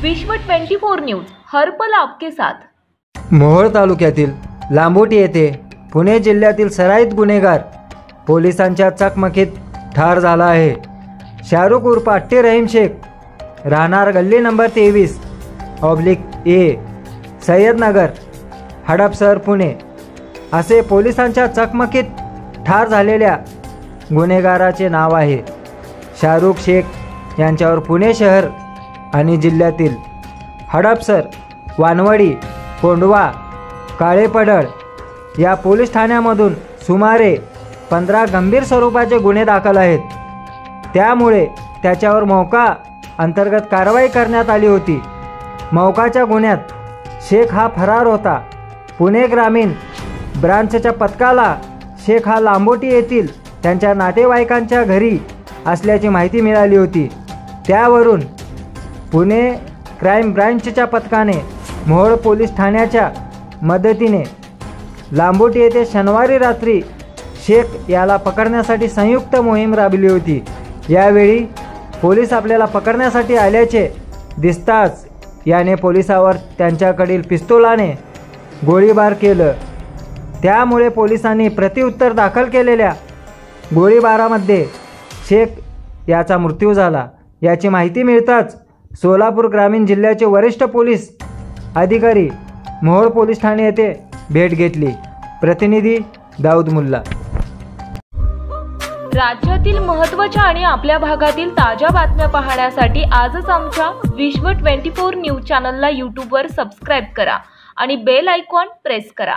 विश्व 24 न्यूज हर पल आपके साथ। मोहोळ तालुक्यातील लांबोटी येथे पुणे जिल्ह्यातील सराईत गुन्हेगार पोलिसांच्या चकमकीत ठार झाला आहे। शाहरुख उर्फ अट्टे रहीम शेख राहणार गल्ली नंबर 23/A सय्यदनगर हडपसर पुणे असे पोलिसांच्या चकमकीत ठार झालेल्या गुन्हेगाराचे नाव आहे। शाहरुख शेख यांच्यावर पुणे शहर आणि जिल्ह्यातील हडपसर, वानवडी, कोंडवा, काळेपडळ या पोलीस ठाण्यामधून सुमारे 15 गंभीर स्वरूपाचे गुन्हे दाखल आहेत। त्यामुळे त्याच्यावर मौका अंतर्गत कारवाई करण्यात आली होती। मौकाच्या गुन्ह्यात शेख हा फरार होता। पुणे ग्रामीण ब्रांचच्या पथकाला शेख हा लांबोटी येथील त्यांच्या नातेवाईकांच्या घरी असल्याची माहिती मिळाली होती। त्यावरून पुणे क्राईम ब्रांचच्या पथकाने मोहोळ पोलीस ठाण्याच्या मदतीने लांबोटी येथे शनिवारी रात्री शेख याला पकडण्यासाठी संयुक्त मोहीम राबवली होती। यावेळी पोलीस आपल्याला पकडण्यासाठी आल्याचे दिसताच याने पोलिसावर त्यांच्याकडील पिस्तुलाने गोळीबार केलं। त्यामुळे पोलिसांनी प्रत्युत्तर दाखल केलेल्या गोळीबारामध्ये शेख याचा मृत्यू झाला। याची माहिती मिळताच सोलापूर ग्रामीण जिल्ह्याचे वरिष्ठ पोलीस अधिकारी मोहोळ पोलीस ठाणे येथे भेट घेतली। प्रतिनिधी दाऊद मुल्ला। राज्यातील महत्त्वाच्या आणि आपल्या भागातील ताज्या बातम्या पाहण्यासाठी आजच आमच्या विश्व 24 न्यूज चॅनलला यूट्यूबवर सबस्क्राईब करा आणि बेल आयकॉन प्रेस करा।